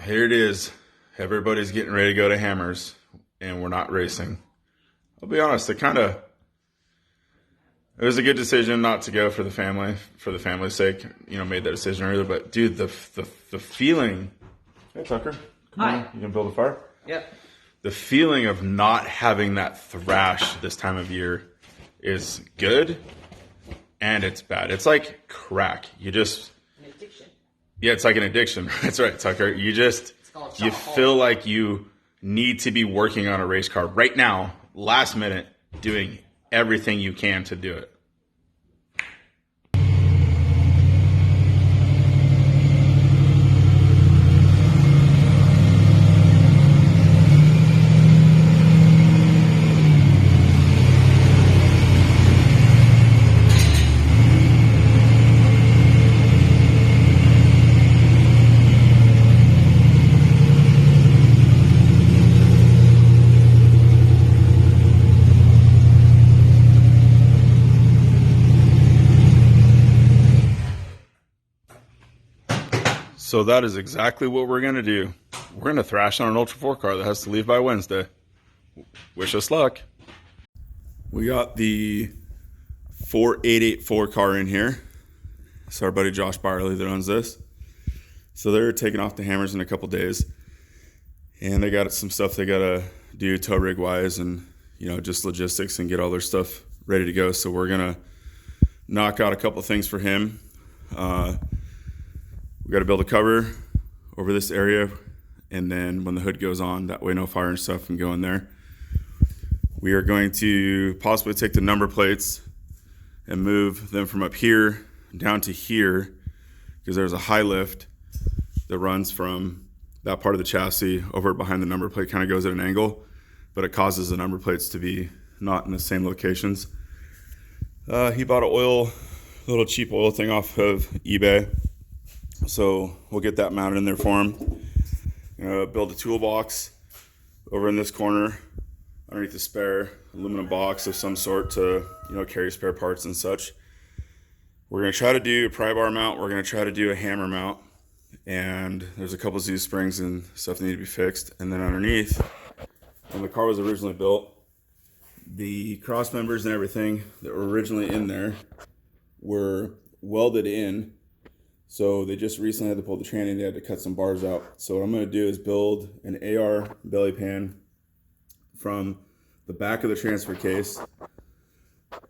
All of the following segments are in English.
Here it is. Everybody's getting ready to go to Hammers, and we're not racing. I'll be honest, it was a good decision not to go for the family's sake. Made that decision earlier. But dude, the feeling. Hey Tucker, come Hi. on, you can build a fire. Yep. The feeling of not having that thrash this time of year is good, and it's bad. It's like crack. An addiction. Yeah, it's like an addiction. That's right, Tucker. You Shopaholic. feel like you need to be working on a race car right now, last minute, doing everything you can to do it. So that is exactly what we're going to do. We're going to thrash on an Ultra 4 car that has to leave by Wednesday. Wish us luck. We got the 4884 car in here. It's our buddy Josh Byerly that owns this. So they're taking off the Hammers in a couple days. And they got some stuff they got to do tow rig wise and, just logistics and get all their stuff ready to go. So we're going to knock out a couple things for him. We got to build a cover over this area, and then when the hood goes on, that way no fire and stuff can go in there. We are going to possibly take the number plates and move them from up here down to here, because there's a high lift that runs from that part of the chassis over behind the number plate, kind of goes at an angle, but it causes the number plates to be not in the same locations. He bought a little cheap oil thing off of eBay. So we'll get that mounted in there for him. Build a toolbox over in this corner underneath the spare aluminum box of some sort to carry spare parts and such. We're going to try to do a pry bar mount. We're going to try to do a hammer mount. And there's a couple of Z springs and stuff that need to be fixed. And then underneath, when the car was originally built, the cross members and everything that were originally in there were welded in. So they just recently had to pull the tranny and they had to cut some bars out. So what I'm going to do is build an AR belly pan from the back of the transfer case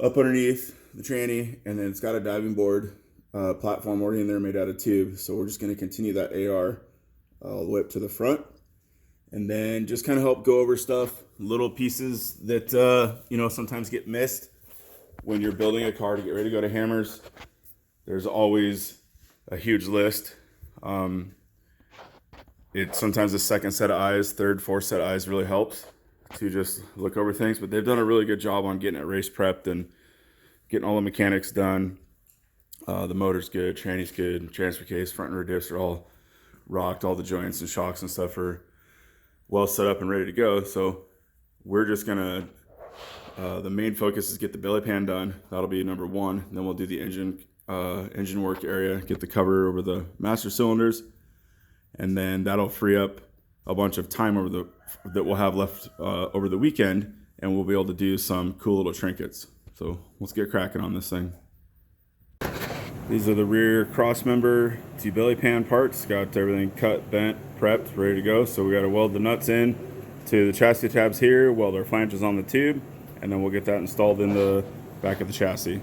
up underneath the tranny, and then it's got a diving board platform already in there made out of tube. So we're just going to continue that AR all the way up to the front, and then just kind of help go over stuff, little pieces that sometimes get missed when you're building a car to get ready to go to Hammers. There's always a huge list. It's sometimes a second set of eyes, third, fourth set of eyes really helps to just look over things, but they've done a really good job on getting it race prepped and getting all the mechanics done. The motor's good, tranny's good, transfer case, front and rear diffs are all rocked, all the joints and shocks and stuff are well set up and ready to go. So we're just gonna, the main focus is get the belly pan done. That'll be number one. And then we'll do the engine work area, get the cover over the master cylinders, and then that'll free up a bunch of time that we'll have left over the weekend, and we'll be able to do some cool little trinkets. So let's get cracking on this thing. These are the rear cross member to belly pan parts. Got everything cut, bent, prepped, ready to go. So we got to weld the nuts in to the chassis tabs here, weld our flanges on the tube, and then we'll get that installed in the back of the chassis.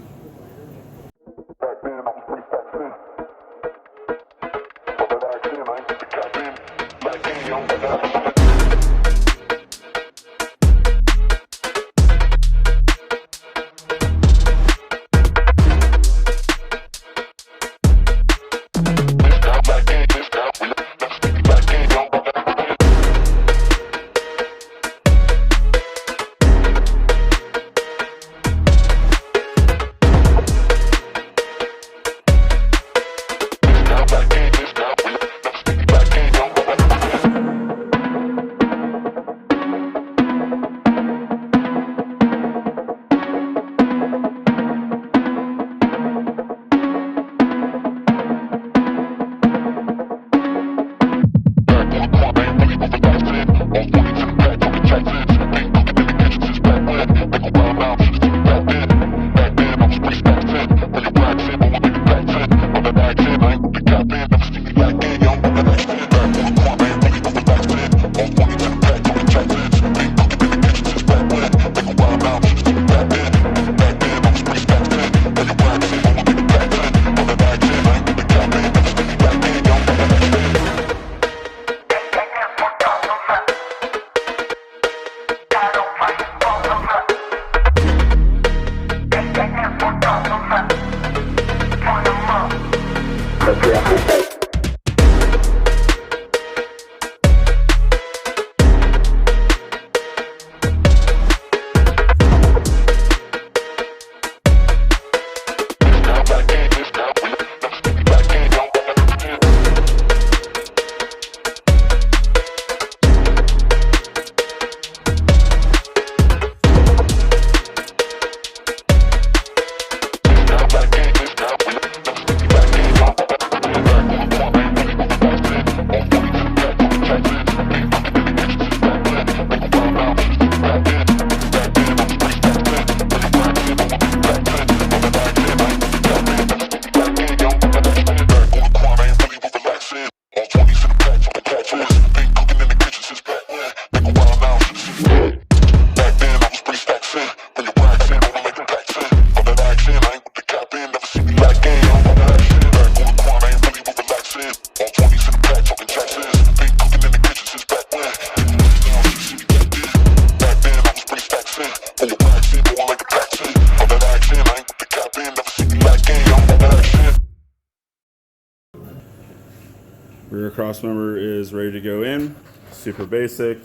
Rear cross member is ready to go in, super basic,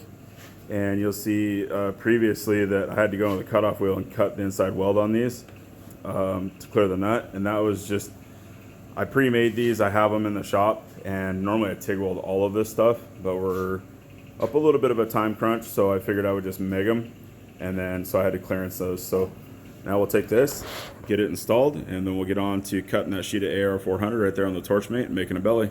and you'll see previously that I had to go on the cutoff wheel and cut the inside weld on these to clear the nut, and that was just, I pre-made these, I have them in the shop, and normally I TIG weld all of this stuff, but we're up a little bit of a time crunch, so I figured I would just MIG them, and then so I had to clearance those. So now we'll take this, get it installed, and then we'll get on to cutting that sheet of AR400 right there on the Torchmate and making a belly.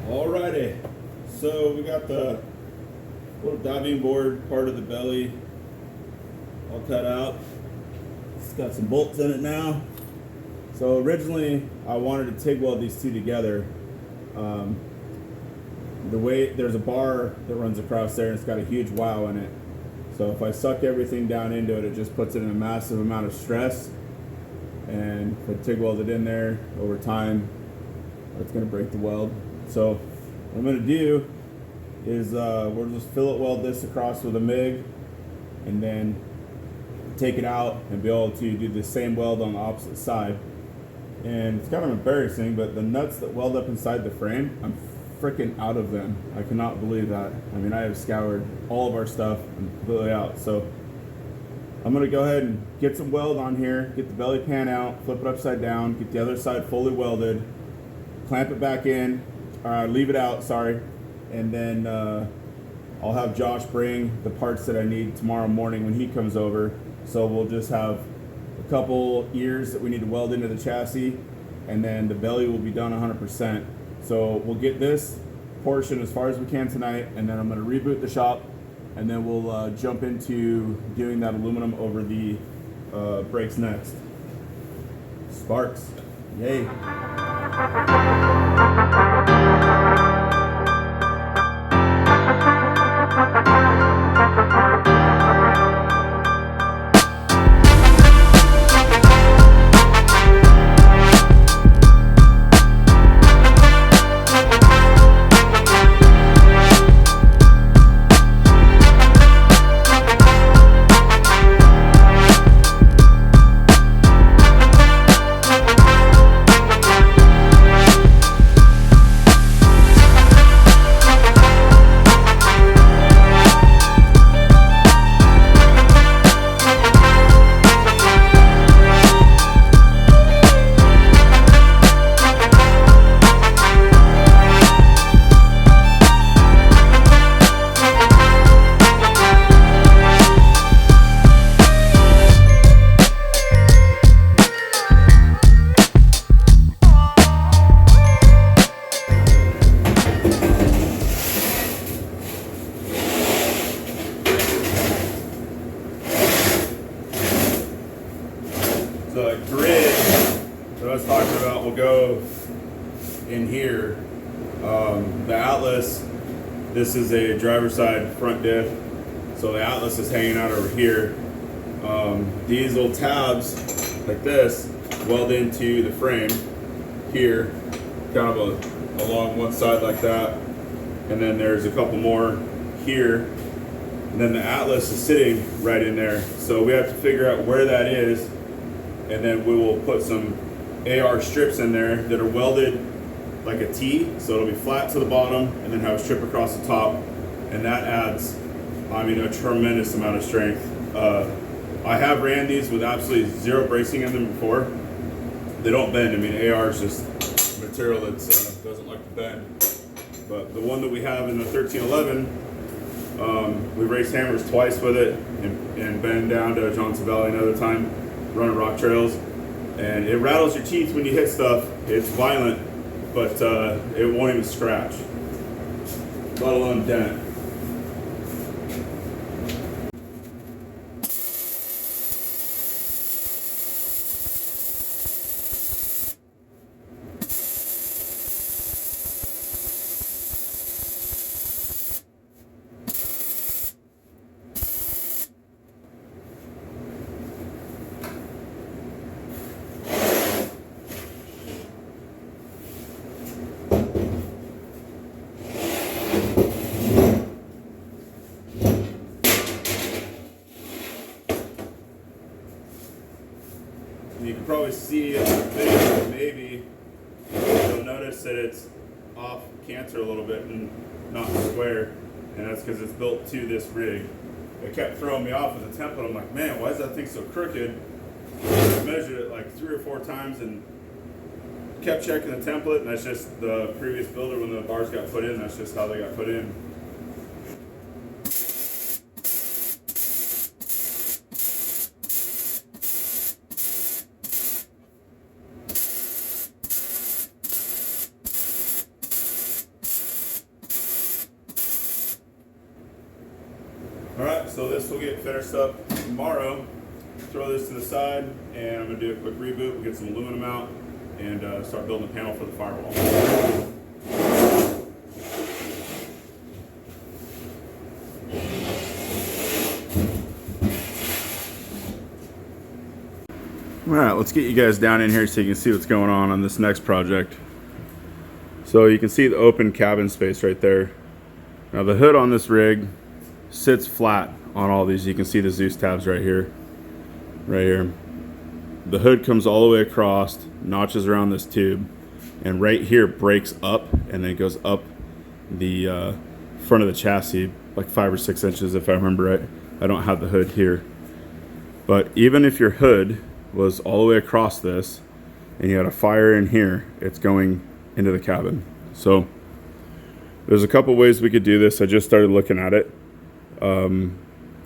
Alrighty, so we got the little diving board part of the belly all cut out. It's got some bolts in it now. So originally I wanted to TIG weld these two together. The way there's a bar that runs across there and it's got a huge wow in it. So if I suck everything down into it, it just puts it in a massive amount of stress. And if I TIG weld it in there over time, it's gonna break the weld. So what I'm gonna do is we'll just fillet weld this across with a MIG and then take it out and be able to do the same weld on the opposite side. And it's kind of embarrassing, but the nuts that weld up inside the frame, I'm freaking out of them. I cannot believe that. I mean, I have scoured all of our stuff and completely out. So I'm gonna go ahead and get some weld on here, get the belly pan out, flip it upside down, get the other side fully welded, clamp it back in, leave it out, sorry, and then I'll have Josh bring the parts that I need tomorrow morning when he comes over. So we'll just have a couple ears that we need to weld into the chassis, and then the belly will be done 100%. So we'll get this portion as far as we can tonight, and then I'm going to reboot the shop, and then we'll jump into doing that aluminum over the brakes next. Sparks, yay. The grid that I was talking about will go in here. The Atlas, this is a driver's side front diff, so the Atlas is hanging out over here. These little tabs like this weld into the frame here, kind of along one side like that, and then there's a couple more here, and then the Atlas is sitting right in there. So we have to figure out where that is, and then we will put some AR strips in there that are welded like a T, so it'll be flat to the bottom and then have a strip across the top, and that adds, I mean, a tremendous amount of strength. I have ran these with absolutely zero bracing in them before. They don't bend. I mean, AR is just material that doesn't like to bend. But the one that we have in the 1311, we raced hammers twice with it and been down to Johnson Valley another time, running rock trails, and it rattles your teeth when you hit stuff. It's violent, but it won't even scratch, let alone dent. You can probably see on the video, maybe you'll notice that it's off canter a little bit and not square, and that's because it's built to this rig. It kept throwing me off with the template. I'm like, man, why is that thing so crooked? I measured it like 3 or 4 times and kept checking the template, and that's just the previous builder when the bars got put in. That's just how they got put in. So this will get finished up tomorrow. Throw this to the side, and I'm gonna do a quick reboot. We'll get some aluminum out and start building a panel for the firewall. All right, let's get you guys down in here so you can see what's going on this next project. So you can see the open cabin space right there. Now the hood on this rig sits flat on all these. You can see the Zeus tabs right here. Right here. The hood comes all the way across, notches around this tube, and right here breaks up and then goes up the front of the chassis like 5 or 6 inches if I remember right. I don't have the hood here. But even if your hood was all the way across this and you had a fire in here, it's going into the cabin. So there's a couple ways we could do this. I just started looking at it.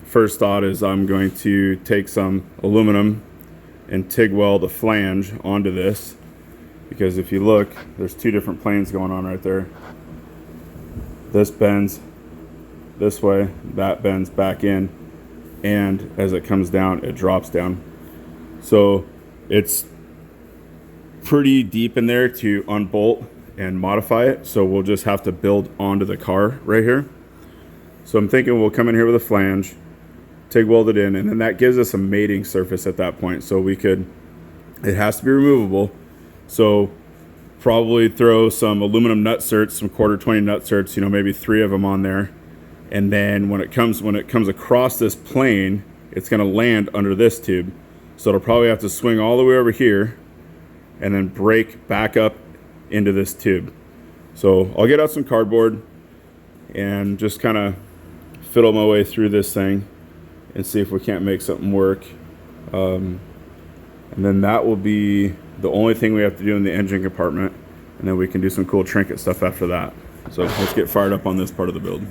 First thought is I'm going to take some aluminum and TIG weld the flange onto this, because if you look, there's 2 different planes going on right there. This bends this way, that bends back in, and as it comes down, it drops down. So it's pretty deep in there to unbolt and modify it. So we'll just have to build onto the car right here. So I'm thinking we'll come in here with a flange, TIG weld it in, and then that gives us a mating surface at that point. So we could, it has to be removable. So probably throw some aluminum nut certs, some 1/4-20 nut certs, maybe 3 of them on there. And then when it comes across this plane, it's gonna land under this tube. So it'll probably have to swing all the way over here and then break back up into this tube. So I'll get out some cardboard and just kind of fiddle my way through this thing and see if we can't make something work. And then that will be the only thing we have to do in the engine compartment. And then we can do some cool trinket stuff after that. So let's get fired up on this part of the build.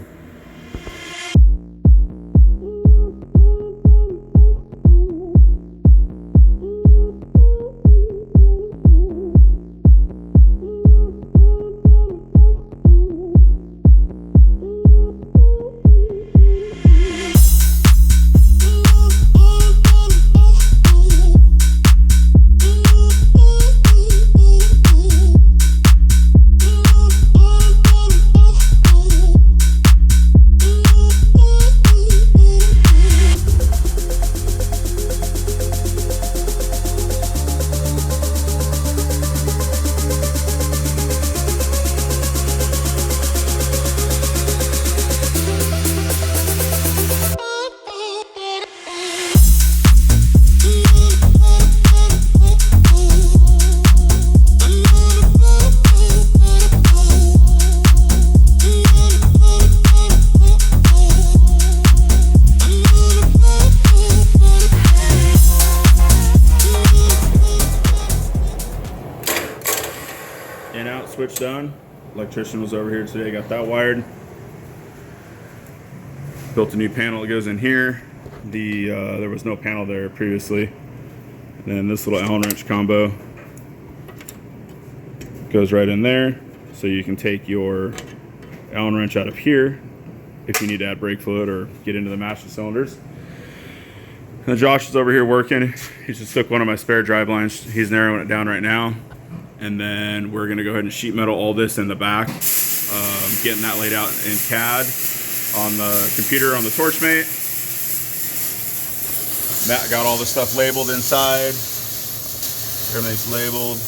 In out, switch done. Electrician was over here today, got that wired. Built a new panel that goes in here. There was no panel there previously. And then this little Allen wrench combo goes right in there. So you can take your Allen wrench out of here if you need to add brake fluid or get into the master cylinders. And Josh is over here working. He just took one of my spare drive lines. He's narrowing it down right now. And then we're gonna go ahead and sheet metal all this in the back. Getting that laid out in CAD on the computer on the Torchmate. Matt got all the stuff labeled inside. Everything's labeled,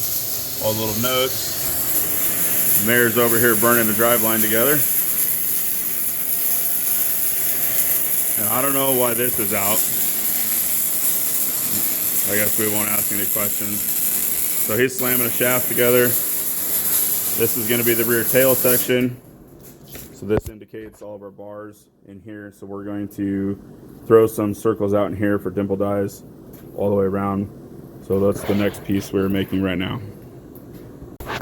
all the little notes. The mayor's over here burning the drive line together. And I don't know why this is out. I guess we won't ask any questions. So he's slamming a shaft together. This is going to be the rear tail section. So this indicates all of our bars in here. So we're going to throw some circles out in here for dimple dies all the way around. So that's the next piece we're making right now.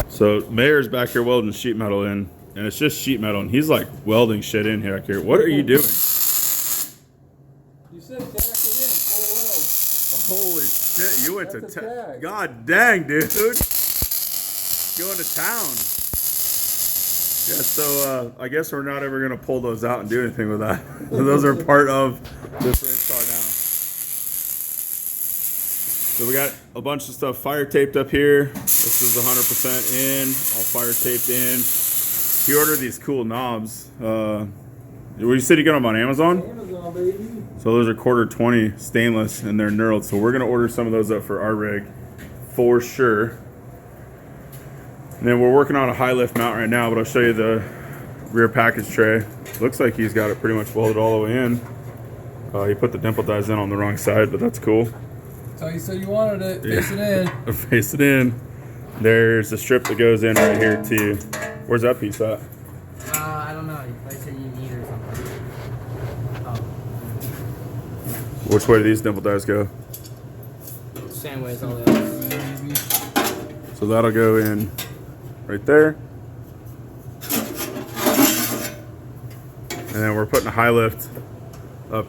So Mayor's back here welding sheet metal in, and it's just sheet metal, and he's like welding shit in here. What are you doing? You said tack it in, full weld. Holy shit, you went That's to a tag. God dang, dude. Going to town. Yeah, so I guess we're not ever gonna pull those out and do anything with that. So those are part of this race car now. So we got a bunch of stuff fire taped up here. This is 100% in, all fire taped in. He ordered these cool knobs. You said you got them on Amazon? Amazon, baby. So those are quarter 20 stainless and they're knurled. So we're gonna order some of those up for our rig for sure. And then we're working on a high lift mount right now, but I'll show you the rear package tray. Looks like he's got it pretty much welded all the way in. He put the dimple dies in on the wrong side, but that's cool. That's how you said you wanted it. Face it in. Face it in. There's a strip that goes in right here too. Where's that piece at? I don't know. Like said you need or something. Oh, Which way do these dimple dies go? same way as all the others. Maybe. So that'll go in right there. And then we're putting a high lift up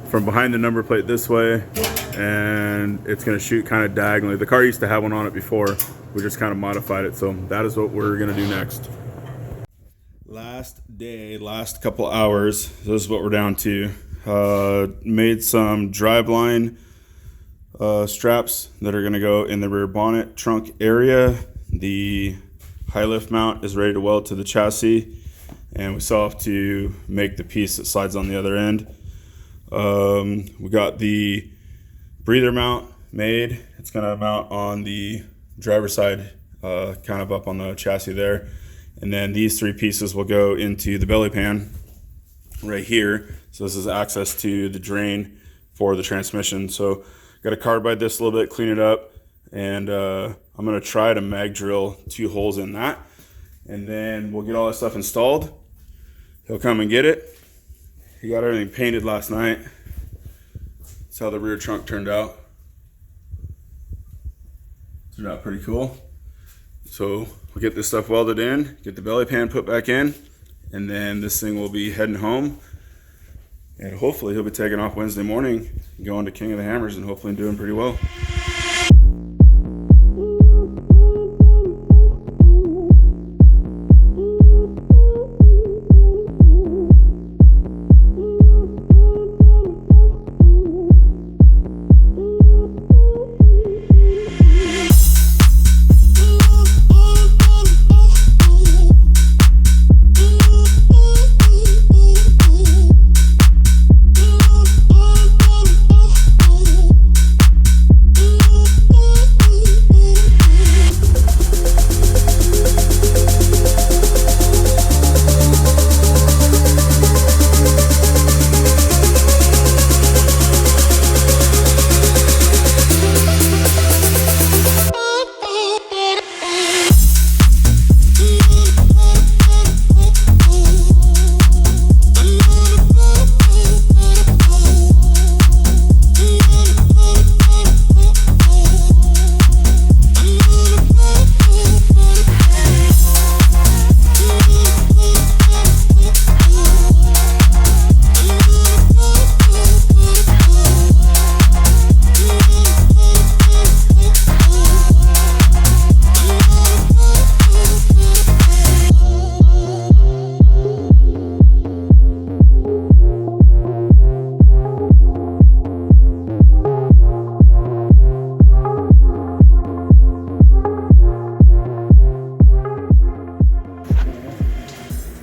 from behind the number plate this way, and it's going to shoot kind of diagonally. The car used to have one on it before. We just kind of modified it, so that is what we're going to do next. Last day, last couple hours, this is what we're down to. Made some driveline straps that are going to go in the rear bonnet trunk area. The high lift mount is ready to weld to the chassis, and we still have to make the piece that slides on the other end. We got the breather mount made. It's going to mount on the driver's side, kind of up on the chassis there. And then these three pieces will go into the belly pan right here. So this is access to the drain for the transmission. So got to carbide this a little bit, clean it up, and I'm going to try to mag drill 2 holes in that. And then we'll get all that stuff installed. He'll come and get it. He got everything painted last night. That's how the rear trunk turned out. Turned out pretty cool. So we'll get this stuff welded in, get the belly pan put back in, and then this thing will be heading home. And hopefully he'll be taking off Wednesday morning, going to King of the Hammers, and hopefully doing pretty well.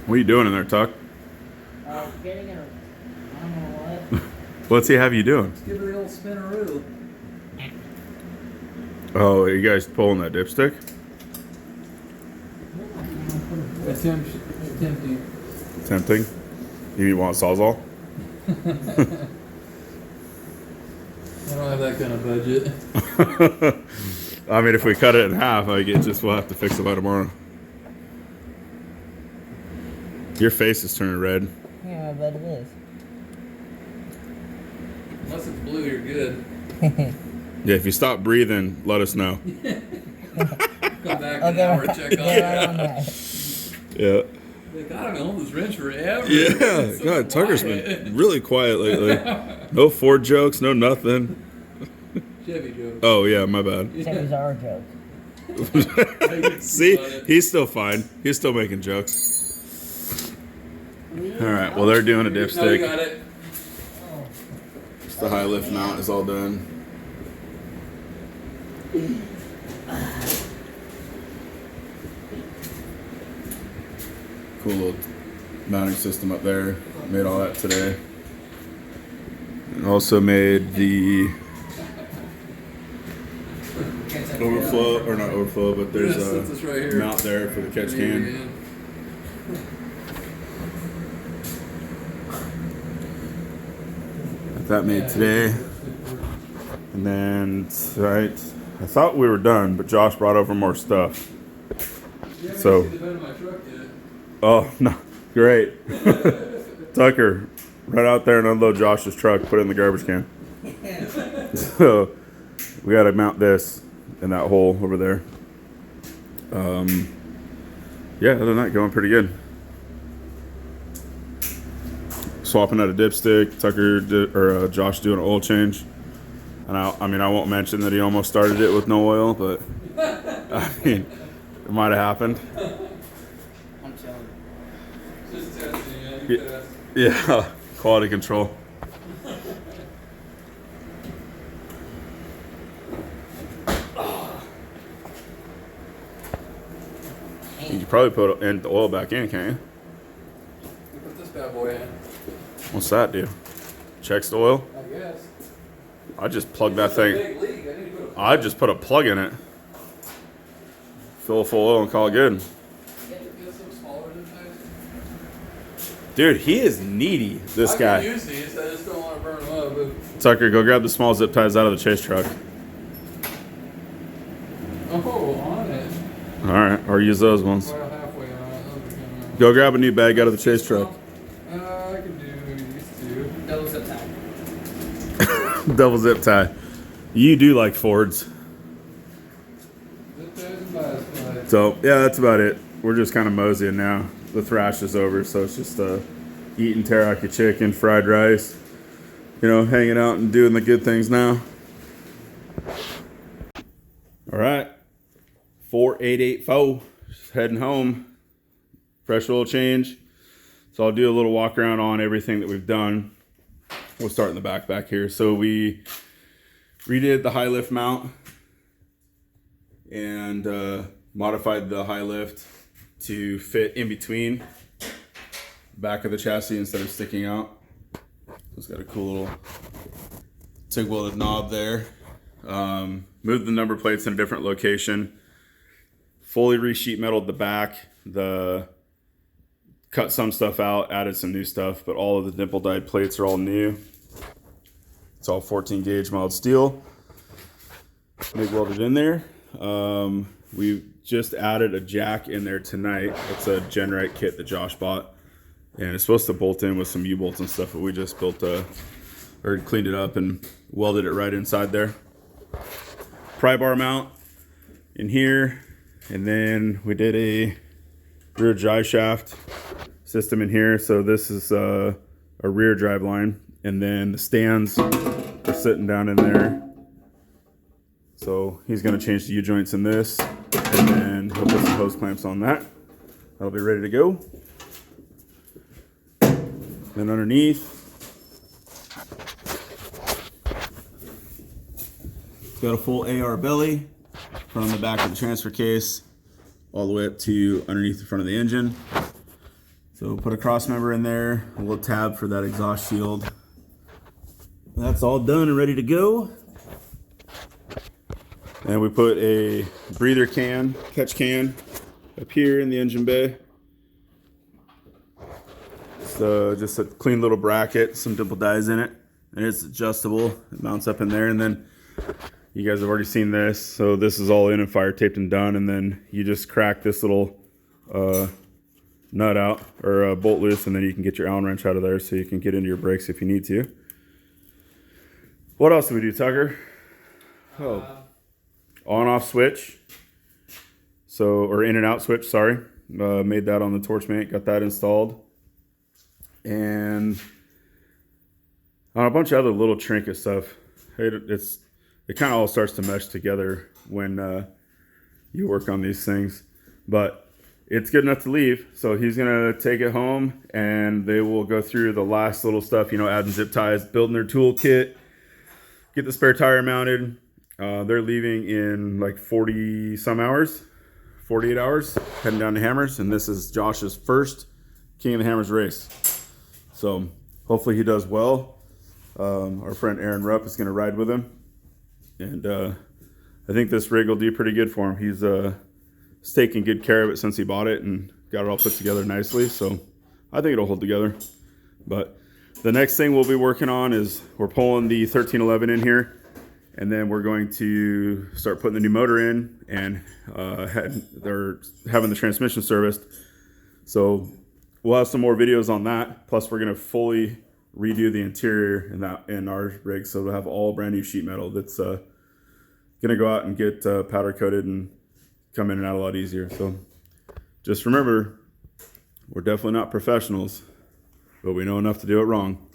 What are you doing in there, Tuck? Getting a, I don't know what. What's he have you doing? Give it the old spinneroo. Oh, are you guys pulling that dipstick? Tempting. Tempting. You want Sawzall? I don't have that kind of budget. I mean, if we cut it in half, I get just we'll have to fix it by tomorrow. Your face is turning red. Yeah, I bet it is. Unless it's blue, you're good. Yeah, if you stop breathing, let us know. Come back in an Okay, hour and check on get right it. on that. Yeah. Like, God, I've been holding this wrench forever. Yeah. It's so God, Tucker's quiet. been really quiet lately. No Ford jokes, no nothing. Chevy joke. Oh, yeah, my bad. Sammy's our joke. See, he's still fine. He's still making jokes. All right. Well, they're doing a No, you dipstick. got it. Just the high lift mount is all done. Cool little mounting system up there. Made all that today. And also made the overflow, or not overflow, but there's Yes, that's this right a here. mount there for the catch can. Got that made today. And then, right, I thought we were done, but Josh brought over more stuff. So, oh, no, great. Tucker, run out there and unload Josh's truck, put it in the garbage can. So, we got to mount this in that hole over there. Yeah, other than that, going pretty good. Swapping out a dipstick. Tucker Josh doing an oil change. And I mean, I won't mention that he almost started it with no oil, but I mean, it might have happened. I'm chilling. Just testing, yeah. Yeah, quality control. You could probably put the oil back in, can't you? Put this bad boy in, What's that do? Checks the oil? I guess. I just plug that It's a thing. big leak. I need to put a I just put a plug in it. Fill it full of oil and call it good. get some smaller than this. Dude, he is needy, this I guy. can use these. I just don't want to burn them up. But... Tucker, go grab the small zip ties out of the chase truck. Oh, on it. All right, or use those ones. Well, halfway on it. Those are gonna... Go grab a new bag out of the chase truck. I can do these two. Double zip tie. Double zip tie. You do like Fords. Zip ties and bias plies. So, yeah, that's about it. We're just kind of moseying now. The thrash is over, so it's just eating teriyaki chicken, fried rice. You know, hanging out and doing the good things now. All right. 4884. Just heading home. Fresh oil change. So I'll do a little walk around on everything that we've done. We'll start in the back here. So we redid the high lift mount and modified the high lift to fit in between back of the chassis instead of sticking out. It's got a cool little TIG welded knob there. Moved the number plates in a different location. Fully re-sheet metaled the back. Cut some stuff out, added some new stuff, but all of the dimple dyed plates are all new. It's all 14 gauge mild steel. MIG welded in there. We just added a jack in there tonight. It's a Genrite kit that Josh bought. And it's supposed to bolt in with some U-bolts and stuff, but we just cleaned it up and welded it right inside there. Pry bar mount in here. And then we did a rear drive shaft system in here. So this is a rear drive line. And then the stands are sitting down in there. So he's going to change the U-joints in this. And then he'll put some hose clamps on that. That'll be ready to go. Then underneath, it's got a full AR belly from the back of the transfer case all the way up to underneath the front of the engine. So put a cross member in there, a little tab for that exhaust shield. That's all done and ready to go. And we put a breather can, catch can, up here in the engine bay. So just a clean little bracket, some dimple dies in it, and it's adjustable. It mounts up in there, and then you guys have already seen this. So this is all in and fire taped and done, and then you just crack this little nut out or bolt loose, and then you can get your Allen wrench out of there so you can get into your brakes if you need to. What else do we do, Tucker? Oh, on-off switch. So, or in and out switch, sorry. Made that on the Torchmate, got that installed. And a bunch of other little trinket stuff. It kind of all starts to mesh together when you work on these things. But it's good enough to leave. So he's going to take it home and they will go through the last little stuff, you know, adding zip ties, building their toolkit, get the spare tire mounted. They're leaving in like 40 some hours, 48 hours, heading down to Hammers. And this is Josh's first King of the Hammers race. So hopefully he does well. Our friend Aaron Rupp is going to ride with him. And I think this rig will do pretty good for him. He's taking good care of it since he bought it and got it all put together nicely. So I think it'll hold together. But the next thing we'll be working on is we're pulling the 1311 in here. And then we're going to start putting the new motor in and they're having the transmission serviced. So we'll have some more videos on that. Plus we're going to fully redo the interior in our rig. So we'll have all brand new sheet metal that's going to go out and get powder coated and come in and out a lot easier. So just remember, we're definitely not professionals, but we know enough to do it wrong.